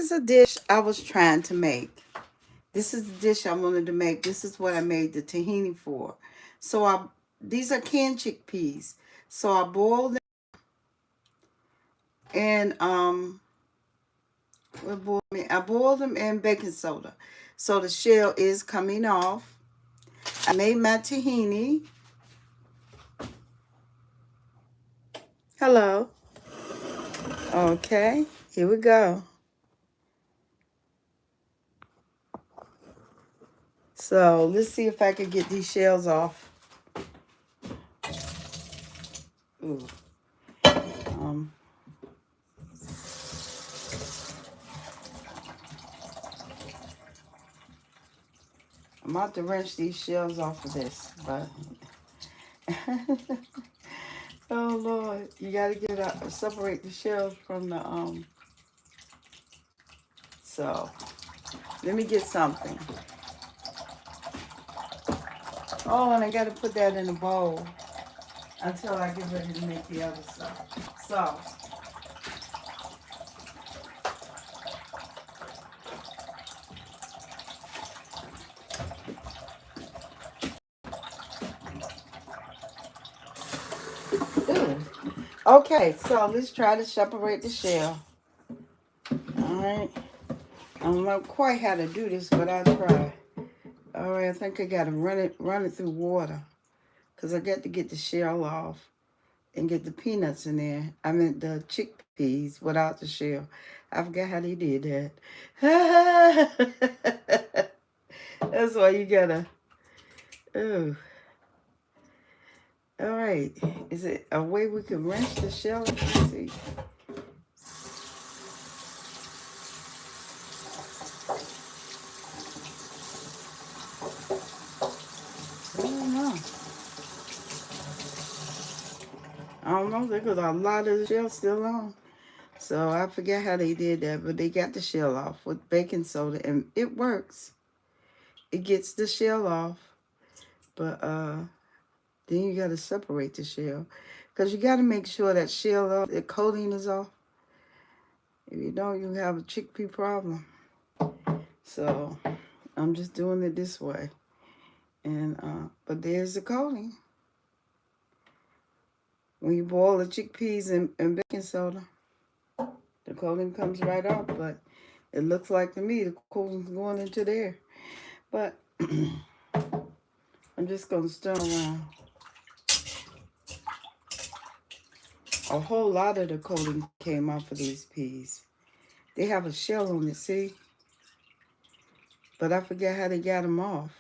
is a dish I was trying to make. This is the dish I wanted to make. This is what I made the tahini for. So these are canned chickpeas. So I boiled them and I boiled them in baking soda. So the shell is coming off. I made my tahini. Hello. Okay, here we go. So let's see if I can get these shells off. Ooh. Um, I'm about to wrench these shells off of this, but oh Lord, you gotta get out, separate the shells from the So let me get something. Oh, and I gotta put that in a bowl until I get ready to make the other stuff. So ooh. Okay, so let's try to separate the shell. Alright. I don't know quite how to do this, but I'll try. Alright, I think I gotta run it through water. Because I got to get the shell off and get the peanuts in there. I meant the chickpeas without the shell. I forgot how they did that. That's why you gotta. Oh, all right. Is it a way we can wrench the shell? Let's see. I don't know. I don't know. There's a lot of the shell still on. So I forget how they did that, but they got the shell off with baking soda, and it works. It gets the shell off, but then you got to separate the shell. Because you got to make sure that shell, the coating is off. If you don't, you have a chickpea problem. So I'm just doing it this way. And but there's the coating. When you boil the chickpeas in baking soda, the coating comes right off. But it looks like to me the coating's going into there. But I'm just going to stir around. A whole lot of the coating came off of these peas. They have a shell on it, see? But I forget how they got them off.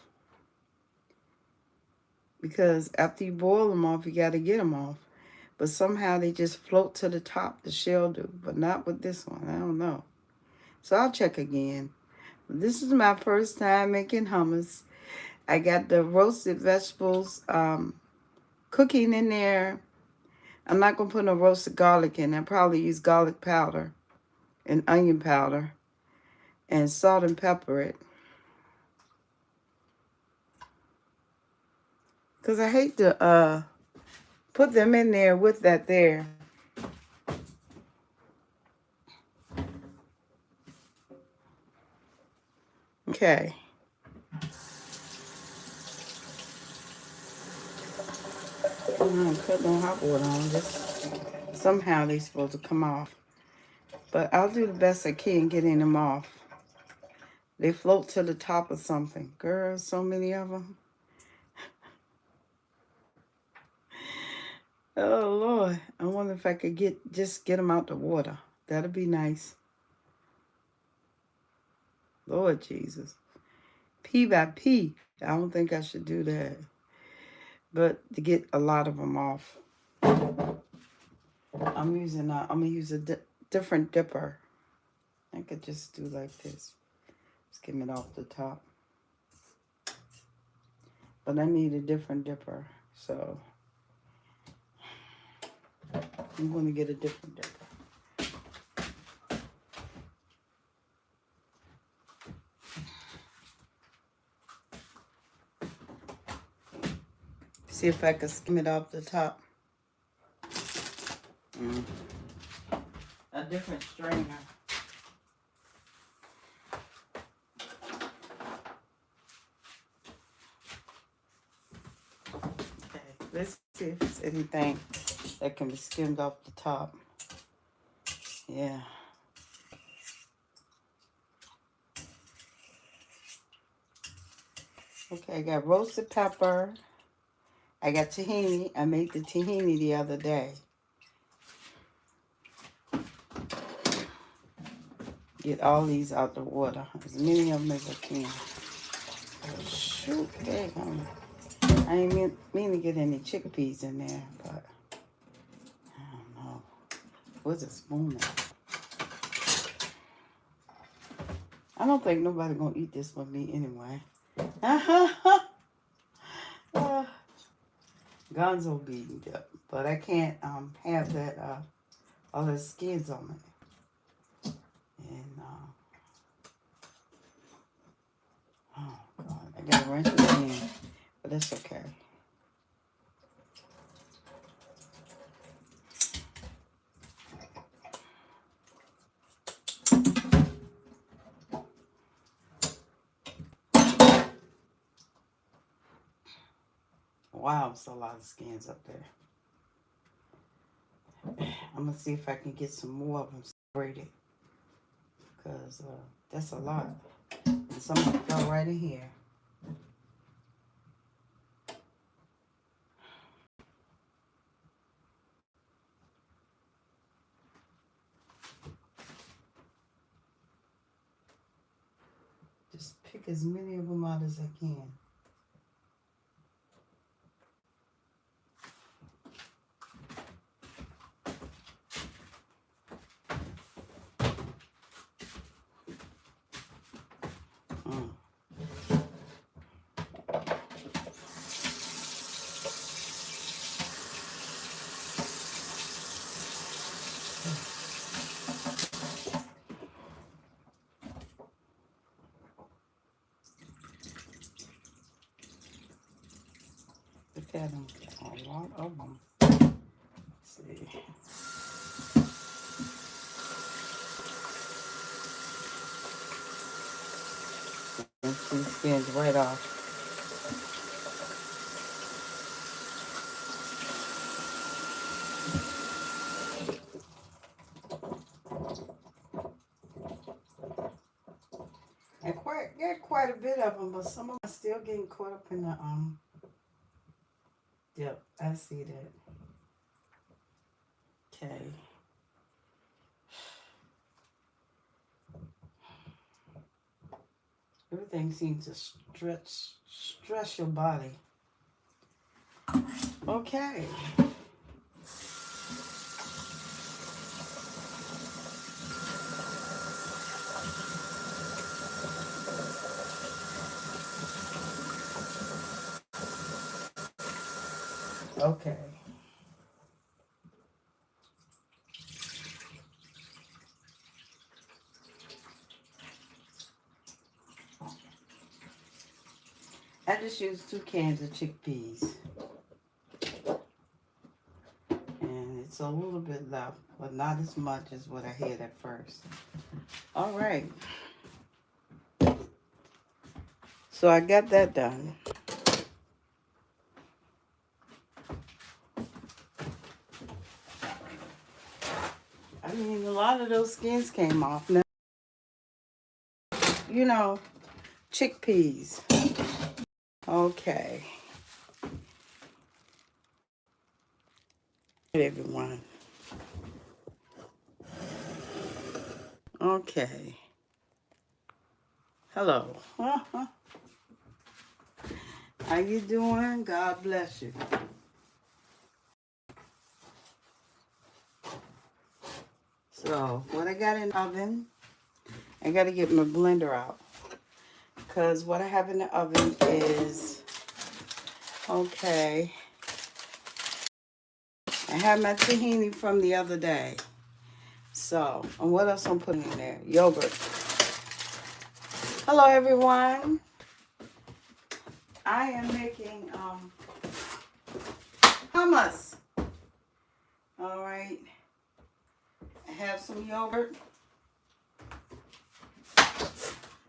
Because after you boil them off, you got to get them off. But somehow they just float to the top, the shell do. But not with this one. I don't know. So I'll check again. This is my first time making hummus. I got the roasted vegetables cooking in there. I'm not going to put no roasted garlic in. I'll probably use garlic powder and onion powder and salt and pepper it. Because I hate to put them in there with that there. Okay. I'm not putting no hot water on this. Somehow they're supposed to come off. But I'll do the best I can getting them off. They float to the top of something. Girl, so many of them. Oh, Lord. I wonder if I could just get them out the water. That'd be nice. Lord Jesus. Pea by pea. I don't think I should do that. But to get a lot of them off, I'm going to use a different dipper. I could just do like this. Skim it off the top. But I need a different dipper. So I'm going to get a different dipper. See if I can skim it off the top. A different strainer. Let's see if there's anything that can be skimmed off the top. Yeah. Okay, I got roasted pepper. I got tahini. I made the tahini the other day. Get all these out the water. As many of them as I can. Oh, shoot. There you go. I ain't mean to get any chickpeas in there, but I don't know. Where's a spoon at? I don't think nobody gonna eat this with me anyway. Gonzo beat up, but I can't have that all the skins on it. And oh god, I gotta rinse it in, but that's okay. Wow, it's a lot of skins up there. I'm gonna see if I can get some more of them separated, because that's a lot. And some of them fell right in here. Just pick as many of them out as I can. Look at them, a lot of them. Let's see. Rinse these skins right off. I got quite a bit of them, but some of them are still getting caught up in the Yep, I see that. Okay. Everything seems to stress your body. Okay. Okay. I just used 2 cans of chickpeas. And it's a little bit left, but not as much as what I had at first. All right. So I got that done. I mean, a lot of those skins came off. Now, you know, chickpeas. Okay. Everyone. Okay. Hello. How you doing? God bless you. So, what I got in the oven, I got to get my blender out. Because what I have in the oven is, okay, I have my tahini from the other day. So, and what else I'm putting in there? Yogurt. Hello, everyone. I am making hummus. All right. I have some yogurt.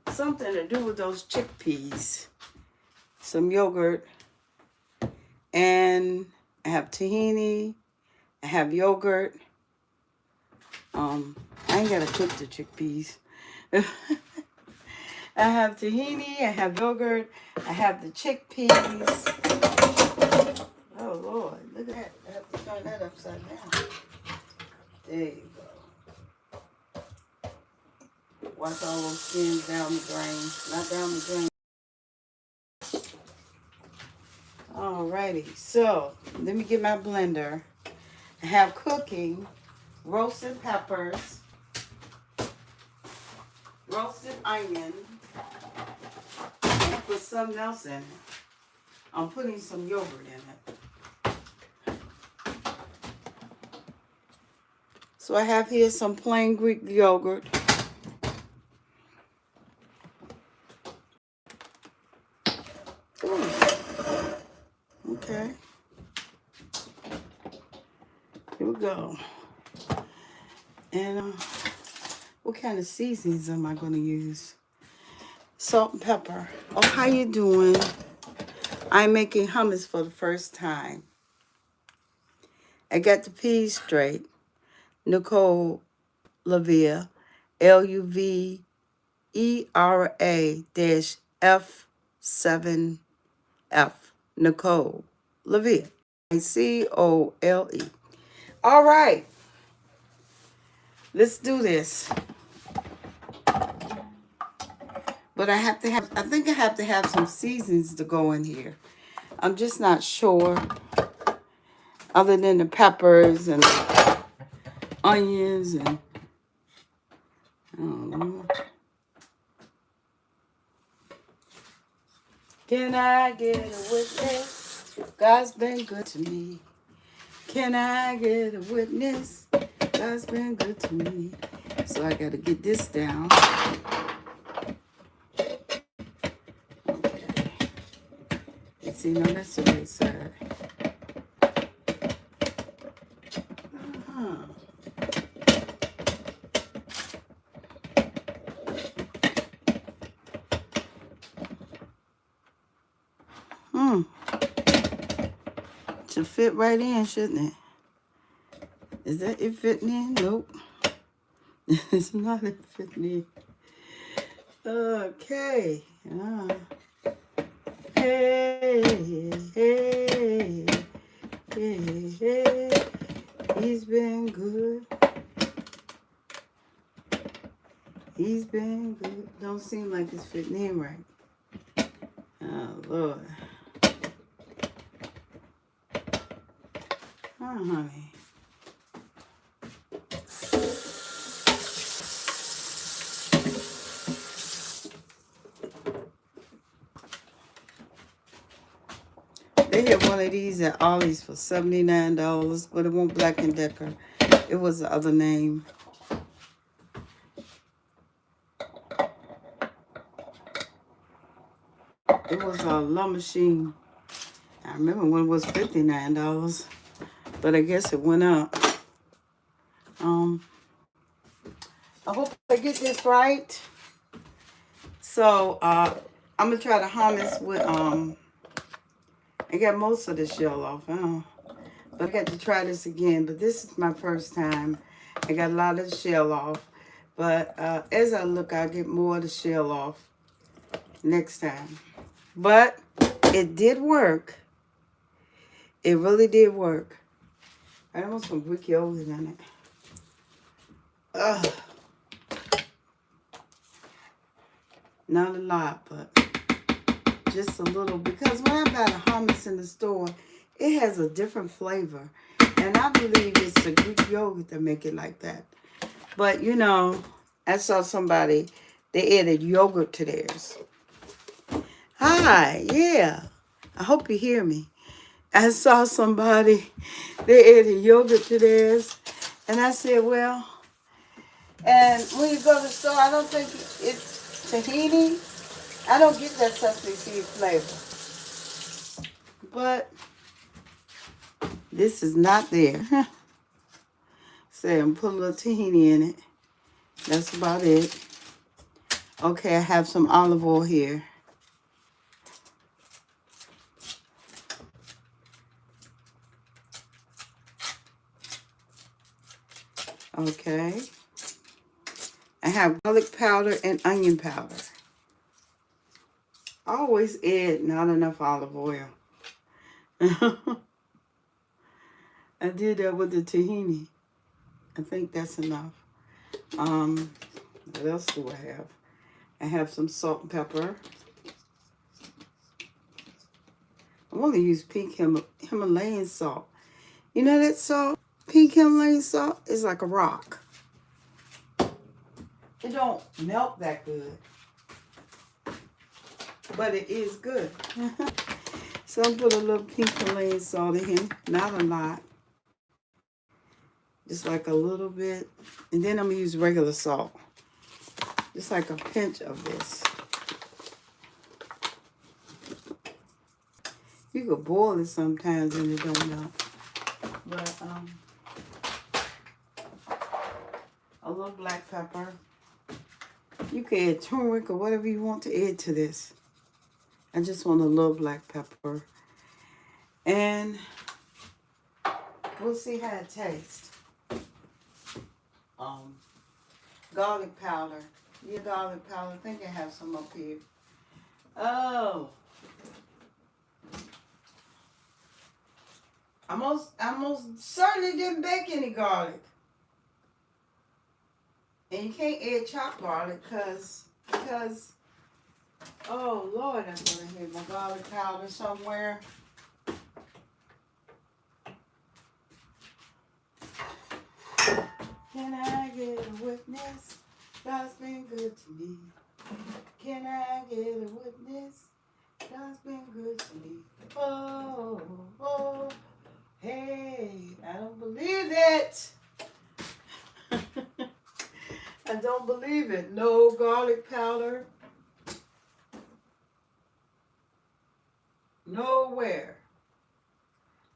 Something to do with those chickpeas. Some yogurt and I have tahini. I have yogurt. I ain't gotta cook the chickpeas. I have tahini. I have yogurt. I have the chickpeas. Oh Lord, look at that! I have to turn that upside down. There you go. Wash all those skins down the drain. Not down the drain. Alrighty, so let me get my blender. I have cooking, roasted peppers, roasted onion, and put something else in it. I'm putting some yogurt in it. So I have here some plain Greek yogurt. Ooh. Okay. Here we go. And what kind of seasonings am I going to use? Salt and pepper. Oh, how you doing? I'm making hummus for the first time. I got the peas straight. Nicole Lavia, LUVERA-F7F. Nicole Lavia. COLE. All right. Let's do this. But I think I have to have some seasons to go in here. I'm just not sure. Other than the peppers and onions and I don't know. Can I get a witness? God's been good to me. Can I get a witness? God's been good to me. So I got to get this down. Okay. Let's see, no, that's the right side. Should fit right in, shouldn't it? Is that it fitting in? Nope. It's not it fitting in. Okay. Hey, hey, hey, hey. He's been good. He's been good. Don't seem like it's fitting in right. Oh, Lord. Oh, honey. They had one of these at Ollie's for $79, but it wasn't Black & Decker. It was the other name. It was a La Machine. I remember when it was $59, but I guess it went up. I hope I get this right. So I'm gonna try the hummus with I got most of the shell off. But I got to try this again. But this is my first time. I got a lot of the shell off. But as I look, I'll get more of the shell off next time. But it did work. It really did work. I want some Greek yogurt in it. Ugh. Not a lot, but just a little. Because when I buy the hummus in the store, it has a different flavor. And I believe it's the Greek yogurt that make it like that. But, you know, I saw somebody, they added yogurt to theirs. Hi, yeah. I hope you hear me. I saw somebody, they added yogurt to theirs. And I said, well, and when you go to the store, I don't think it's tahini. I don't get that sesame seed flavor. But this is not there. So I'm putting a little tahini in it. That's about it. Okay, I have some olive oil here. Okay. I have garlic powder and onion powder. I always add not enough olive oil. I did that with the tahini. I think that's enough. What else do I have? I have some salt and pepper. I want to use pink Himalayan salt. You know that salt? Pink Himalayan salt is like a rock. It don't melt that good, but it is good. So I'm put a little pink Himalayan salt in here, not a lot, just like a little bit. And then I'm gonna use regular salt, just like a pinch of this. You could boil it sometimes and it don't melt. But a little black pepper. You can add turmeric or whatever you want to add to this. I just want a little black pepper. And we'll see how it tastes. Garlic powder. Yeah, garlic powder. I think I have some up here. Oh. I most certainly didn't bake any garlic. And you can't add chopped garlic because, oh Lord, I'm going to have my garlic powder somewhere. Can I get a witness? God's been good to me. Can I get a witness? God's been good to me. Oh, oh, hey, I don't believe it. I don't believe it. No garlic powder. Nowhere.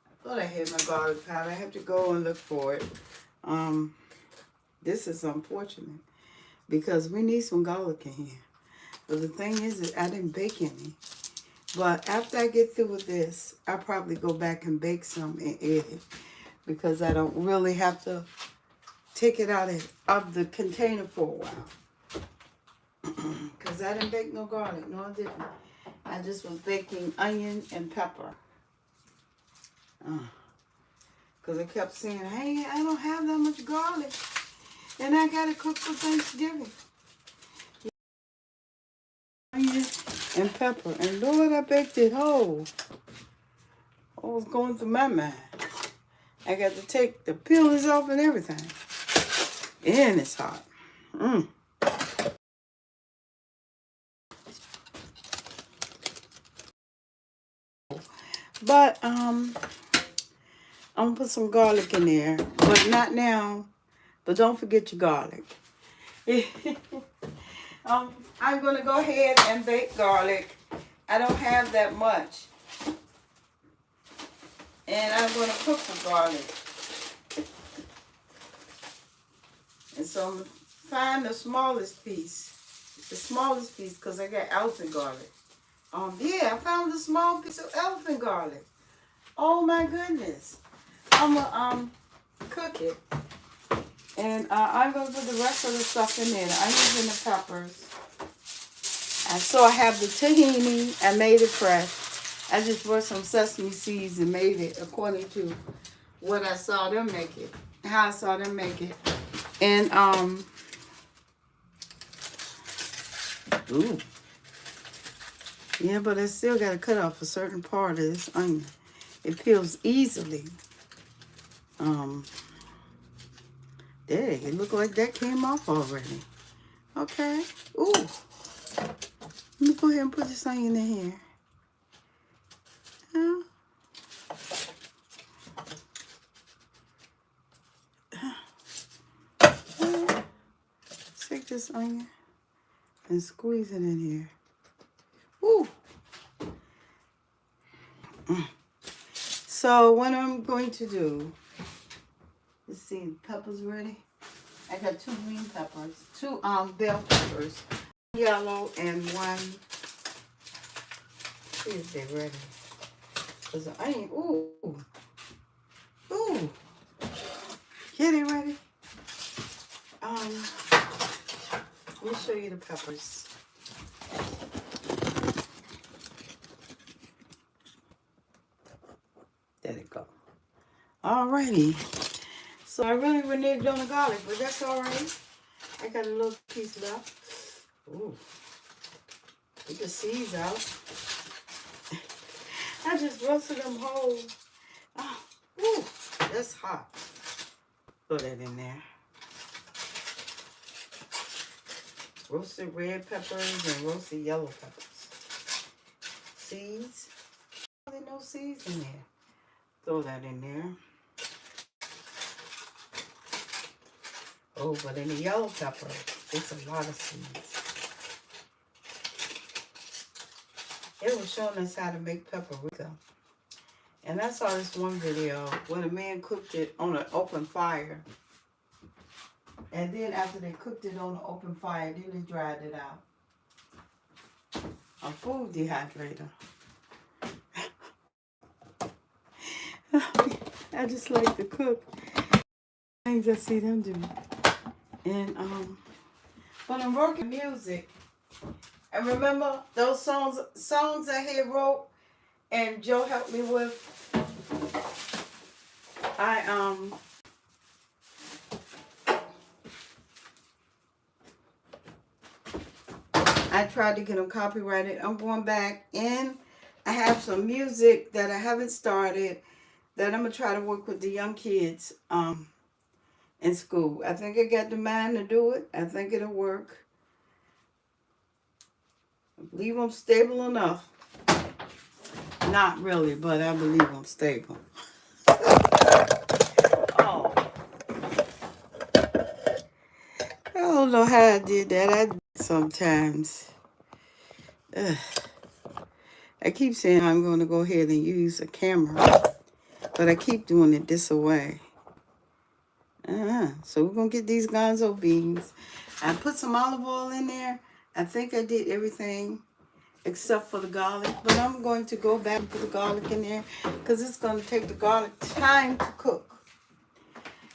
I thought I had my garlic powder. I have to go and look for it. This is unfortunate because we need some garlic in here. But the thing is that I didn't bake any. But after I get through with this, I'll probably go back and bake some and add it because I don't really have to take it out of the container for a while. Because I didn't bake no garlic. No, I didn't. I just was baking onion and pepper. Because I kept saying, hey, I don't have that much garlic. And I got to cook for Thanksgiving. Onion and pepper. And Lord, I baked it whole. What was going through my mind? I got to take the peelings off and everything. And it's hot. But I'm gonna put some garlic in there, but not now. But don't forget your garlic. I'm gonna go ahead and bake garlic. I don't have that much, and I'm gonna cook the garlic. And so I'm gonna find the smallest piece, because I got elephant garlic. Yeah, I found the small piece of elephant garlic. Oh my goodness. I'm gonna cook it. And I'm gonna put the rest of the stuff in there, the onions and the peppers. And so I have the tahini. I made it fresh. I just brought some sesame seeds and made it according to what I saw them make it. How I saw them make it. And ooh. Yeah, but I still got to cut off a certain part of this onion. It peels easily. There, it looked like that came off already. Okay. Ooh. Let me go ahead and put this onion in here. Take this onion and squeeze it in here. Ooh. So what I'm going to do, let's see, peppers ready. I got 2 green peppers, 2 bell peppers, yellow and 1. See if they're ready. Cause the onion, ooh, ooh. Yeah, they ready. Let me show you the peppers. There it go. Alrighty. So I really reneged on the garlic, but that's alright. I got a little piece left. Ooh. Get the seeds out. I just roasted them whole. Oh, ooh, that's hot. Throw that in there. Roasted red peppers and roasted yellow peppers. Seeds. There's no seeds in there. Throw that in there. Oh, but in the yellow pepper, it's a lot of seeds. It was showing us how to make paprika. And I saw this one video where the man cooked it on an open fire. And then after they cooked it on the open fire, then they dried it out. A food dehydrator. I just like to cook things I see them do. And when I'm working music, and remember those songs I had wrote and Joe helped me with. I tried to get them copyrighted. I'm going back and I have some music that I haven't started that I'm gonna try to work with the young kids in school. I think I got the mind to do it. I think it'll work. I believe I'm stable enough. Not really, but I believe I'm stable. Oh. I don't know how I did that. I do it sometimes. Ugh. I keep saying I'm going to go ahead and use a camera, but I keep doing it this way. So we're going to get these gonzo beans. I put some olive oil in there. I think I did everything except for the garlic, but I'm going to go back and put the garlic in there because it's going to take the garlic time to cook.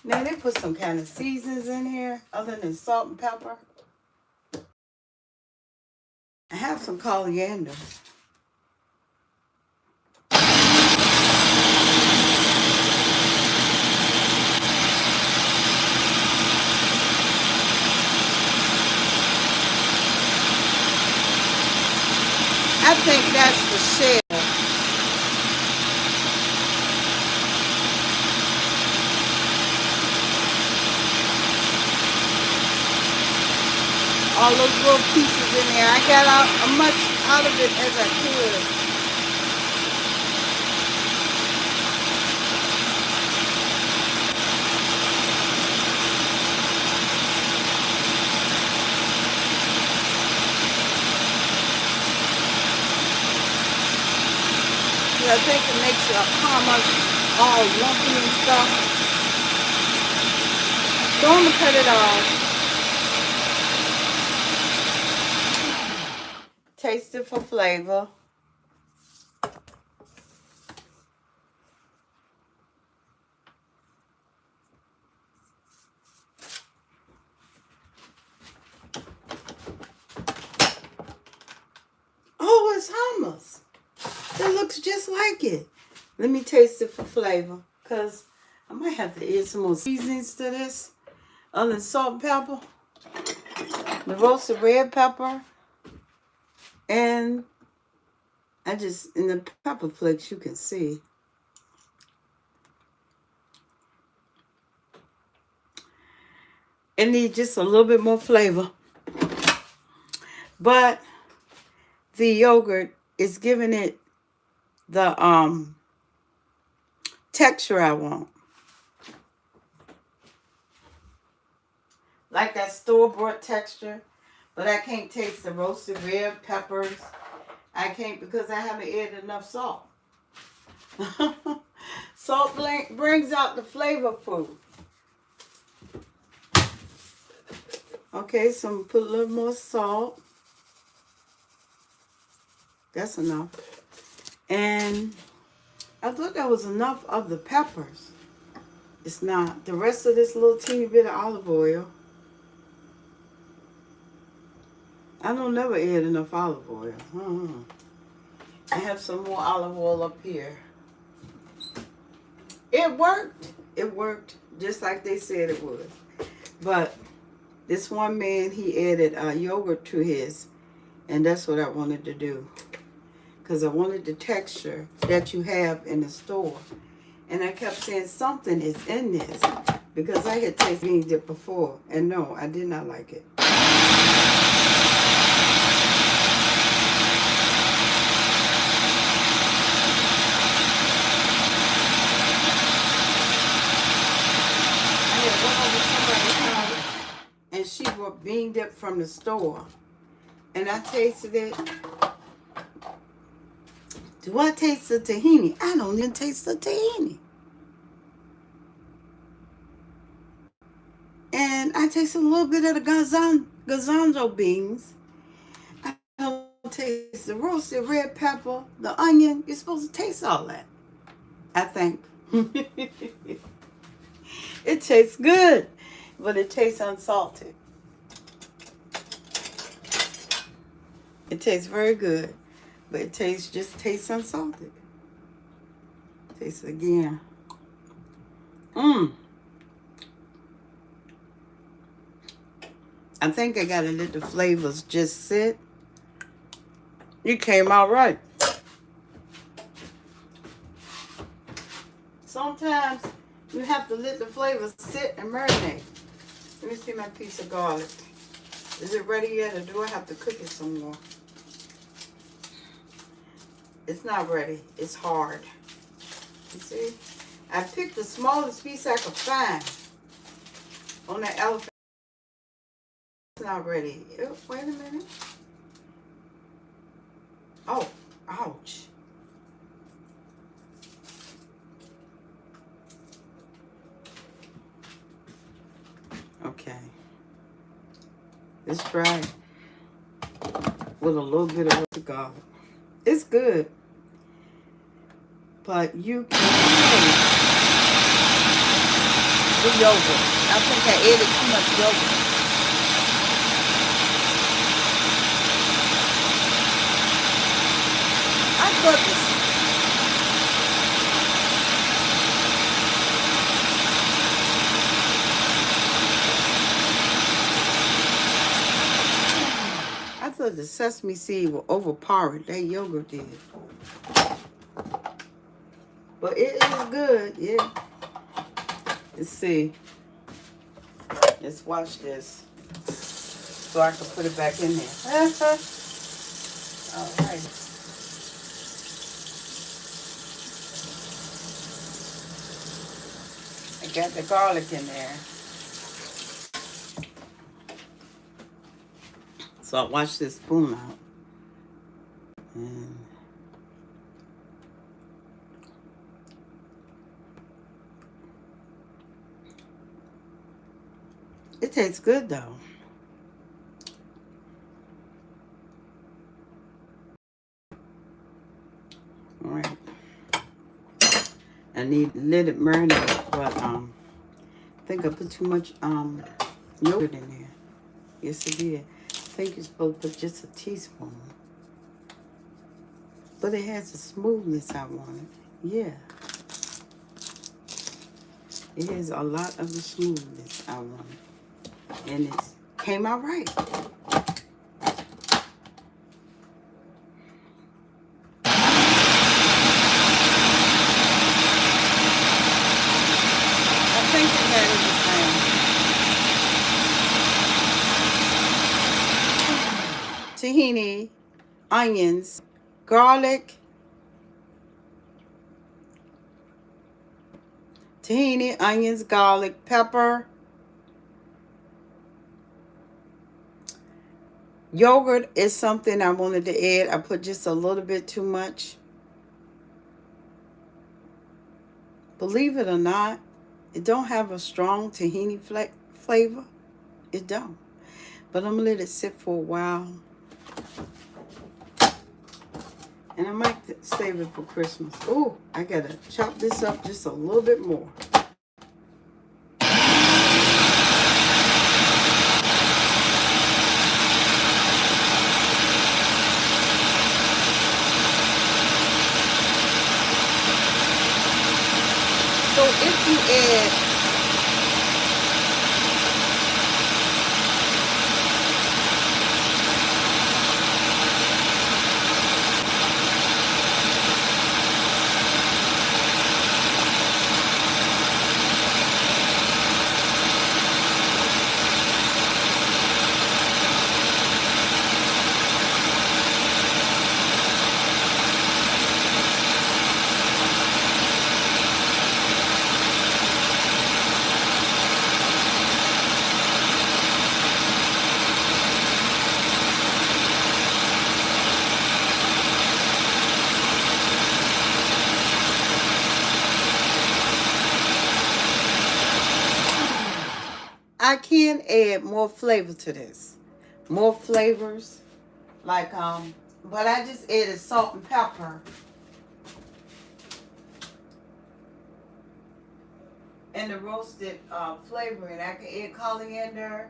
Now they put some kind of seasonings in here other than salt and pepper. I have some coriander. I think that's the shell. All those little pieces in there. I got out as much out of it as I could. I think it makes your hummus all lumpy and stuff. So I'm going to cut it off. Taste it for flavor. Oh, it's hummus. That looks just like it. Let me taste it for flavor, because I might have to add some more seasonings to this, other than salt and pepper, the roasted red pepper, and in the pepper flakes you can see. It needs just a little bit more flavor. But the yogurt is giving it the texture I want. Like that store-bought texture. But I can't taste the roasted red peppers. I can't because I haven't added enough salt. Salt brings out the flavor food. Okay, so I'm going to put a little more salt. That's enough. And I thought that was enough of the peppers. It's not. The rest of this little teeny bit of olive oil. I don't never add enough olive oil. I have some more olive oil up here. It worked. It worked just like they said it would. But this one man, he added yogurt to his, and that's what I wanted to do. Because I wanted the texture that you have in the store. And I kept saying something is in this. Because I had tasted bean dip before. And no, I did not like it. I had went over somebody's house and she brought bean dip from the store. And I tasted it. Do I taste the tahini? I don't even taste the tahini. And I taste a little bit of the gazonzo beans. I don't taste the roasted red pepper, the onion. You're supposed to taste all that, I think. It tastes good, but it tastes unsalted. It tastes very good, but it just tastes unsalted. Taste it again. I think I gotta let the flavors just sit. It came out right. Sometimes you have to let the flavors sit and marinate. Let me see my piece of garlic. Is it ready yet, or do I have to cook it some more? It's not ready. It's hard. You see? I picked the smallest piece I could find on that elephant. It's not ready. Oh, wait a minute. Oh, ouch. Okay. Let's try it with a little bit of roasted garlic. It's good, but you can taste the yogurt. I think I added too much yogurt. I thought this. I thought the sesame seed will overpower that yogurt did. But it is good, yeah. Let's see. Let's watch this so I can put it back in there. All right. I got the garlic in there. So I wash this spoon out. And it tastes good though. All right. I need to let it marinate, but I think I put too much yogurt in there. Yes, I did. I think you're supposed to put just a teaspoon. But it has the smoothness I wanted. Yeah. It has a lot of the smoothness I wanted. And it came out right. I think it had everything. Tahini, onions, garlic, tahini, onions, garlic, pepper, yogurt is something I wanted to add. I put just a little bit too much. Believe it or not, it don't have a strong tahini flavor. It don't. But I'm going to let it sit for a while. And I might save it for Christmas. Oh, I got to chop this up just a little bit more. if you add, I can add more flavor to this. More flavors. Like, but I just added salt and pepper. And the roasted flavoring. I can add coriander.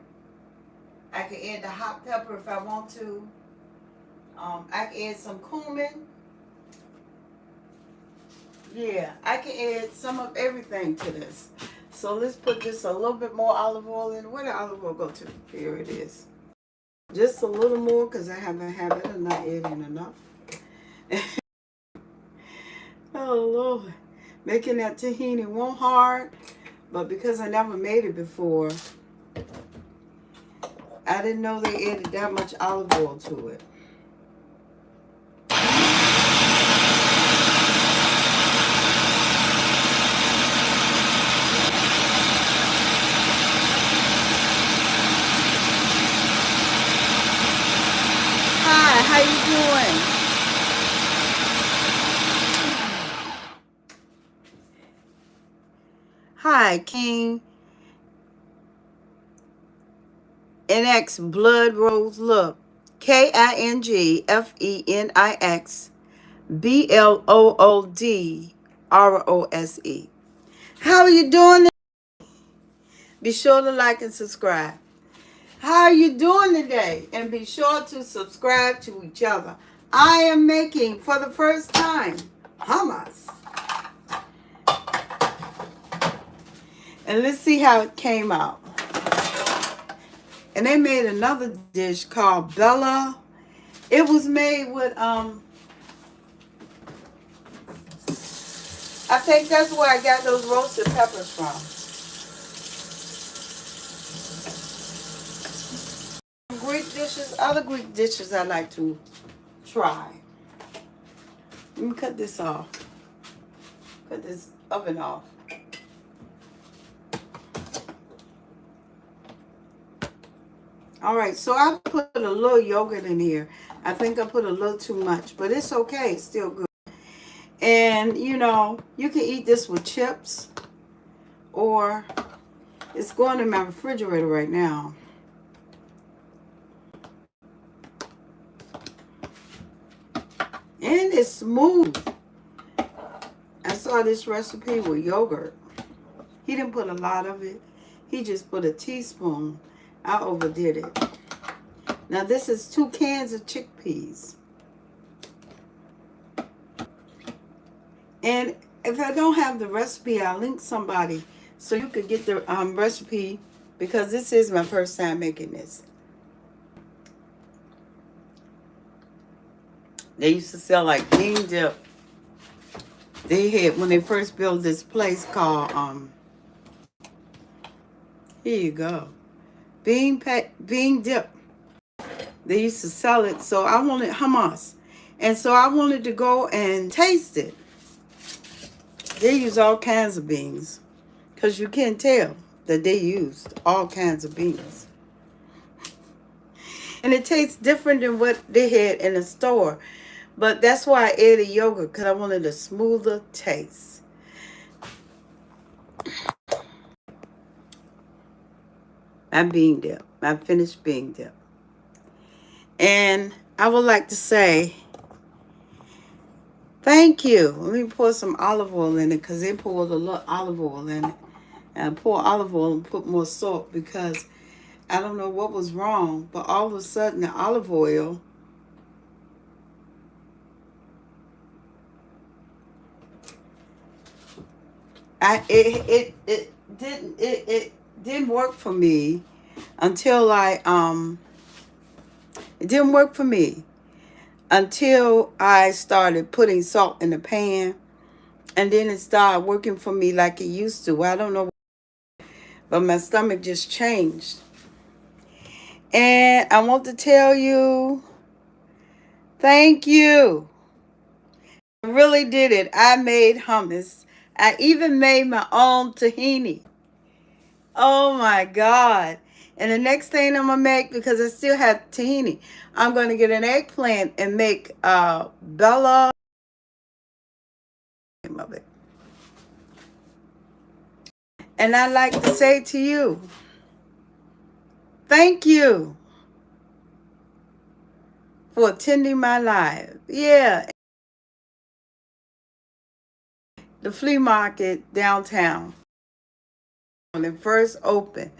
I can add the hot pepper if I want to. I can add some cumin. Yeah, I can add some of everything to this. So let's put just a little bit more olive oil in. Where did olive oil go to? Here it is. Just a little more because I have a habit of not adding enough. Oh, Lord. Making that tahini won't hard. But because I never made it before, I didn't know they added that much olive oil to it. Hi, how you doing? Hi, King NX Blood Rose. Look, KINGFENIX BLOODROSE. How are you doing? Be sure to like and subscribe. How are you doing today? And be sure to subscribe to each other. I am making, for the first time, hummus. And let's see how it came out. And they made another dish called Bella. It was made with, I think that's where I got those roasted peppers from. Greek dishes, other Greek dishes I like to try. Let me cut this off. Cut this oven off. All right, so I put a little yogurt in here. I think I put a little too much, but it's okay. It's still good. And, you know, you can eat this with chips, or it's going in my refrigerator right now. And it's smooth. I saw this recipe with yogurt. He didn't put a lot of it. He just put a teaspoon. I overdid it. Now this is 2 cans of chickpeas. And if I don't have the recipe, I'll link somebody so you could get the recipe, because this is my first time making this. They used to sell like bean dip. They had, when they first built this place called, here you go, bean dip. They used to sell it, so I wanted hummus. And so I wanted to go and taste it. They use all kinds of beans, because you can't tell that they used all kinds of beans. And it tastes different than what they had in the store. But that's why I added yogurt, because I wanted a smoother taste. My bean dip, my finished bean dip. And I would like to say thank you. Let me pour some olive oil in it, because they poured a little olive oil in it. And I pour olive oil and put more salt, because I don't know what was wrong, but all of a sudden the olive oil It didn't work for me until it didn't work for me until I started putting salt in the pan, and then it started working for me like it used to. I don't know, but my stomach just changed. And I want to tell you, thank you. I really did it. I made hummus. I even made my own tahini. Oh my God. And the next thing I'm going to make, because I still have tahini, I'm going to get an eggplant and make Bella of it. And I'd like to say to you, thank you for attending my live. Yeah, the flea market downtown. When it first opened,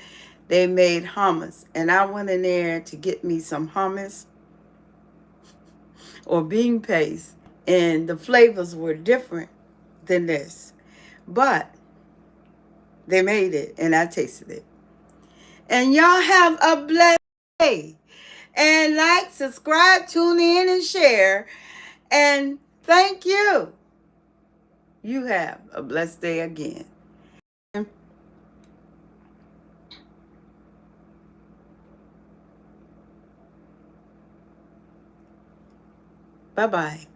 they made hummus. And I went in there to get me some hummus or bean paste. And the flavors were different than this. But they made it and I tasted it. And y'all have a blessed day. And like, subscribe, tune in, and share. And thank you. You have a blessed day again. Bye-bye.